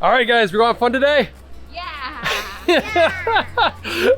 All right, guys, we're going to have fun today? Yeah!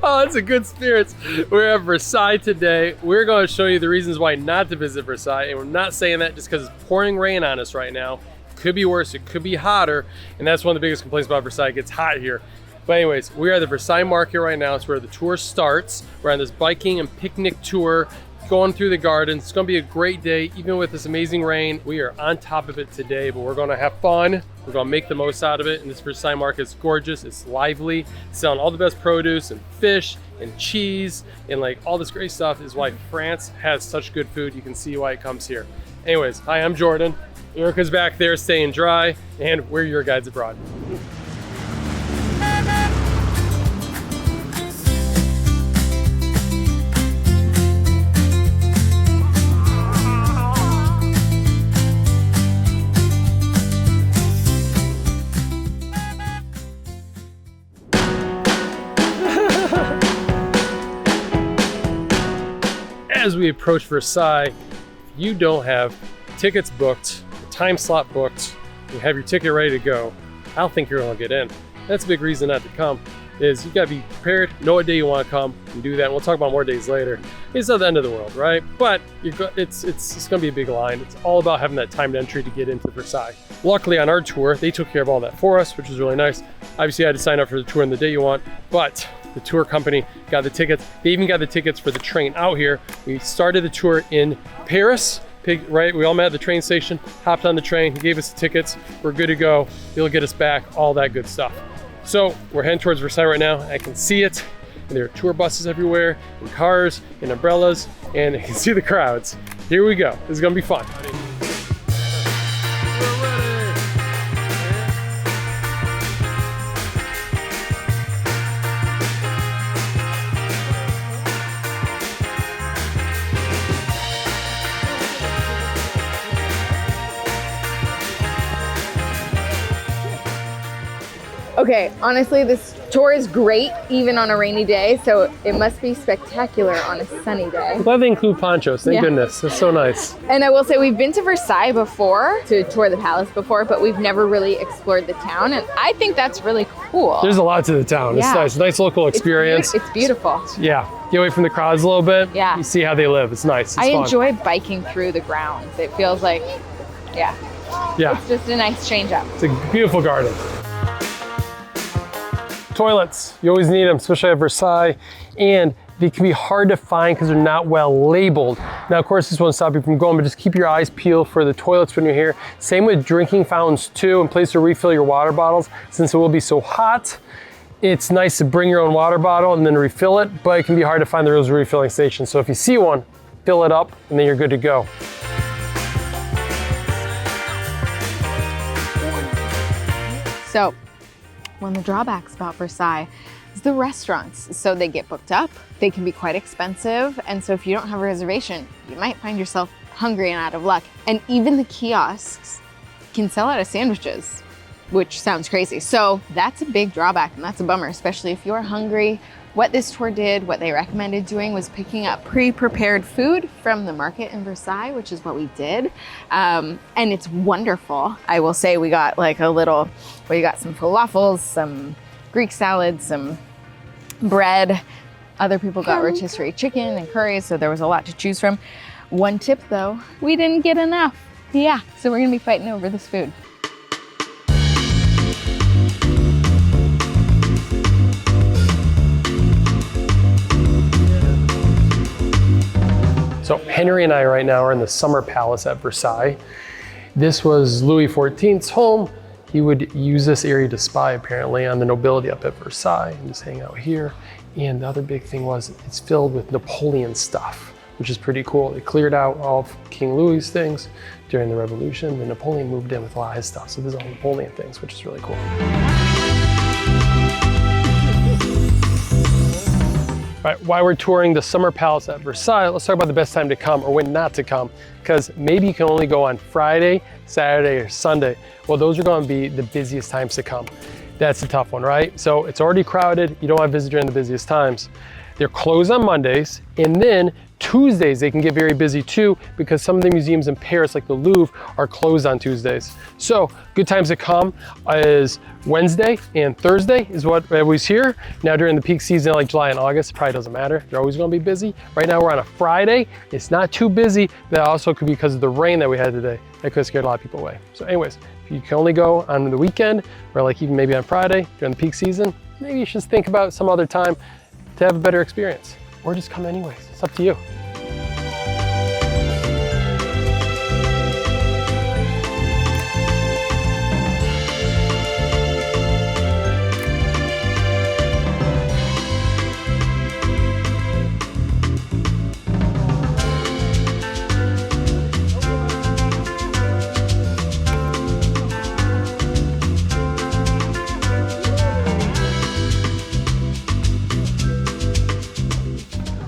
Oh, that's a good spirits. We're at Versailles today. We're going to show you the reasons why not to visit Versailles. And we're not saying that just because it's pouring rain on us right now. It could be worse, it could be hotter. And that's one of the biggest complaints about Versailles. It gets hot here. But anyways, we are at the Versailles market right now. It's where the tour starts. We're on this biking and picnic tour, going through the gardens. It's gonna be a great day, even with this amazing rain. We are on top of it today, but we're gonna have fun. We're gonna make the most out of it. And this Versailles market is gorgeous, it's lively. It's selling all the best produce and fish and cheese and like all this great stuff. Is why France has such good food. You can see why it comes here. Anyways, hi, I'm Jordan. Erica's back there staying dry, and we're your guides abroad. As we approach Versailles, if you don't have tickets booked, a time slot booked, you have your ticket ready to go, I don't think you're gonna get in. That's a big reason not to come, is you gotta be prepared, know what day you wanna come, and do that. And we'll talk about more days later. It's not the end of the world, right? But it's gonna be a big line. It's all about having that timed entry to get into Versailles. Luckily on our tour, they took care of all that for us, which was really nice. Obviously I had to sign up for the tour on the day you want, but the tour company got the tickets. They even got the tickets for the train out here. We started the tour in Paris, right? We all met at the train station, hopped on the train, he gave us the tickets. We're good to go. He'll get us back, all that good stuff. So we're heading towards Versailles right now. I can see it. And there are tour buses everywhere, and cars, and umbrellas, and you can see the crowds. Here we go. This is gonna be fun. Okay, honestly, this tour is great even on a rainy day, so it must be spectacular on a sunny day. I'm glad they include ponchos, thank goodness. That's so nice. And I will say we've been to Versailles before, to tour the palace before, but we've never really explored the town, and I think that's really cool. There's a lot to the town. Yeah. It's nice local experience. It's beautiful. Yeah, get away from the crowds a little bit. Yeah. You see how they live, it's nice, it's I fun. enjoy biking through the grounds. It feels like, yeah, it's just a nice change up. It's a beautiful garden. Toilets, you always need them, especially at Versailles, and they can be hard to find because they're not well labeled. Now, of course, this won't stop you from going, but just keep your eyes peeled for the toilets when you're here. Same with drinking fountains too, and place to refill your water bottles. Since it will be so hot, it's nice to bring your own water bottle and then refill it, but it can be hard to find those refilling stations. So if you see one, fill it up, and then you're good to go. So, one of the drawbacks about Versailles is the restaurants. So they get booked up, they can be quite expensive, and so if you don't have a reservation, you might find yourself hungry and out of luck. And even the kiosks can sell out of sandwiches, which sounds crazy. So that's a big drawback, and that's a bummer, especially if you're hungry. What this tour did, what they recommended doing, was picking up pre-prepared food from the market in Versailles, which is what we did. And it's wonderful. I will say we got like we got some falafels, some Greek salad, some bread. Other people got rotisserie chicken and curries, so there was a lot to choose from. One tip though, we didn't get enough. Yeah, so we're gonna be fighting over this food. So Henry and I right now are in the Summer Palace at Versailles. This was Louis XIV's home. He would use this area to spy apparently on the nobility up at Versailles and just hang out here. And the other big thing was it's filled with Napoleon stuff, which is pretty cool. They cleared out all of King Louis's things during the Revolution. Then Napoleon moved in with a lot of his stuff. So this is all Napoleon things, which is really cool. All right, while we're touring the Summer Palace at Versailles, let's talk about the best time to come or when not to come, because maybe you can only go on Friday, Saturday, or Sunday. Well, those are going to be the busiest times to come. That's the tough one, right? So it's already crowded. You don't have visitors during the busiest times. They're closed on Mondays, and then Tuesdays they can get very busy too, because some of the museums in Paris, like the Louvre, are closed on Tuesdays. So good times to come is Wednesday and Thursday is what I always hear. Now during the peak season, like July and August, it probably doesn't matter. They're always gonna be busy. Right now we're on a Friday. It's not too busy. That also could be because of the rain that we had today. That could have scared a lot of people away. So anyways, if you can only go on the weekend, or like even maybe on Friday during the peak season, maybe you should think about some other time to have a better experience, or just come anyways. It's up to you.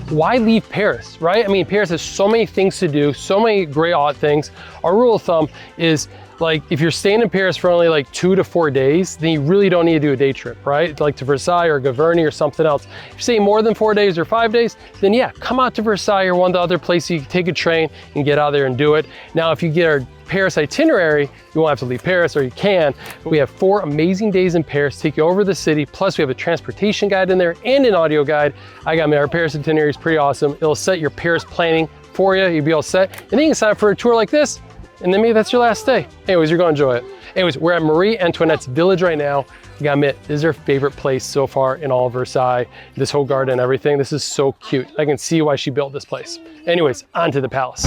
Why leave Paris, right? I mean, Paris has so many things to do, so many great odd things. Our rule of thumb is like, if you're staying in Paris for only like 2 to 4 days, then you really don't need to do a day trip, right? Like to Versailles or Gavarnie or something else. If you're staying more than 4 days or 5 days, then yeah, come out to Versailles or one of the other places. You can take a train and get out there and do it. Now, if you get our Paris itinerary, you won't have to leave Paris, or you can, but we have 4 amazing days in Paris, take you over the city, plus we have a transportation guide in there and an audio guide. Our Paris itinerary is pretty awesome. It'll set your Paris planning for you. You'll be all set. And then you can sign up for a tour like this, and then maybe that's your last day. Anyways, you're gonna enjoy it. Anyways, we're at Marie Antoinette's village right now. I gotta admit, this is her favorite place so far in all of Versailles. This whole garden, everything. This is so cute. I can see why she built this place. Anyways, on to the palace.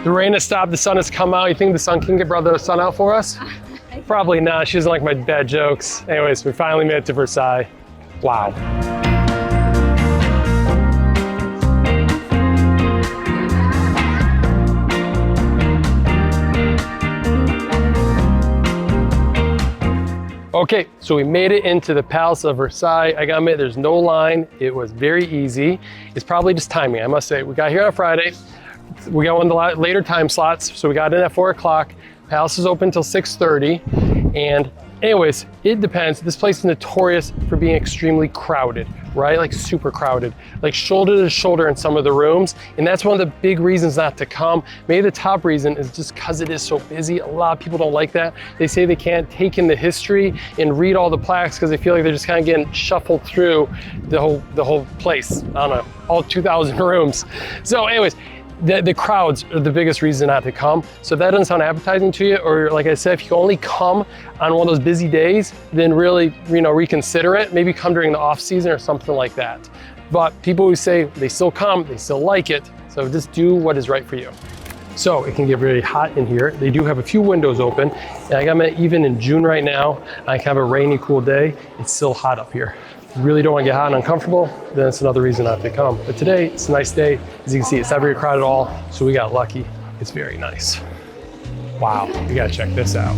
The rain has stopped, the sun has come out. You think the sun can get brought the sun out for us? Probably not, she doesn't like my bad jokes. Anyways, we finally made it to Versailles. Wow. Okay, so we made it into the Palace of Versailles. I gotta admit, there's no line. It was very easy. It's probably just timing, I must say. We got here on Friday. We got one of the later time slots, so we got in at 4 o'clock. Palace is open until 6:30. And anyways, it depends. This place is notorious for being extremely crowded, right? Like super crowded, like shoulder to shoulder in some of the rooms. And that's one of the big reasons not to come. Maybe the top reason is just because it is so busy. A lot of people don't like that. They say they can't take in the history and read all the plaques because they feel like they're just kind of getting shuffled through the whole place. I don't know, all 2,000 rooms. So anyways, the crowds are the biggest reason not to come. So if that doesn't sound appetizing to you, or like I said, if you only come on one of those busy days, then really, reconsider it. Maybe come during the off season or something like that. But people who say they still come, they still like it. So just do what is right for you. So it can get very hot in here. They do have a few windows open. And I got even in June right now, I can have a rainy, cool day. It's still hot up here. If you really don't want to get hot and uncomfortable, then it's another reason not to come. But today, it's a nice day. As you can see, it's not very crowded at all, so we got lucky. It's very nice. Wow, you gotta check this out.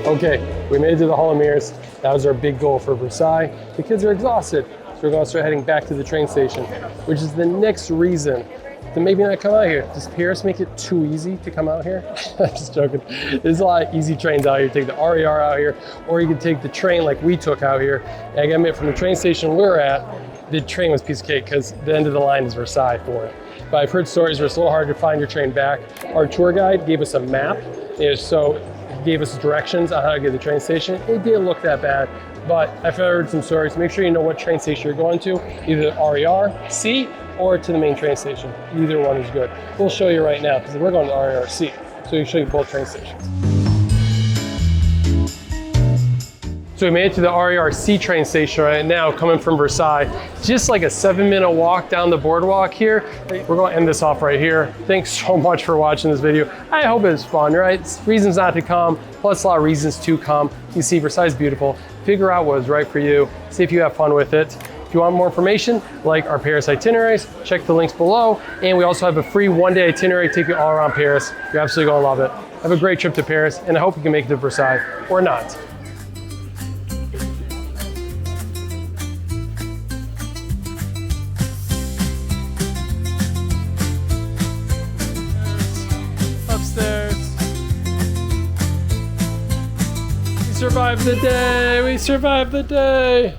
Okay, we made it to the Hall of Mirrors. That was our big goal for Versailles. The kids are exhausted, so we're gonna start heading back to the train station, which is the next reason to maybe not come out here. Does Paris make it too easy to come out here? I'm just joking. There's a lot of easy trains out here. Take the RER out here, or you can take the train like we took out here. And I gotta admit, from the train station we were at, the train was a piece of cake because the end of the line is Versailles for it. But I've heard stories where it's a little hard to find your train back. Our tour guide gave us a map, so gave us directions on how to get to the train station. It didn't look that bad, but I've heard some stories. Make sure you know what train station you're going to, either RER, C, or to the main train station. Either one is good. We'll show you right now, because we're going to RER, C, so we show you both train stations. So we made it to the RERC train station right now, coming from Versailles. Just like a 7-minute walk down the boardwalk here. We're going to end this off right here. Thanks so much for watching this video. I hope it was fun, right? Reasons not to come, plus a lot of reasons to come. You see Versailles is beautiful. Figure out what is right for you. See if you have fun with it. If you want more information, like our Paris itineraries, check the links below. And we also have a free 1-day itinerary to take you all around Paris. You're absolutely gonna love it. Have a great trip to Paris, and I hope you can make it to Versailles, or not. Upstairs. We survived the day, we survived the day.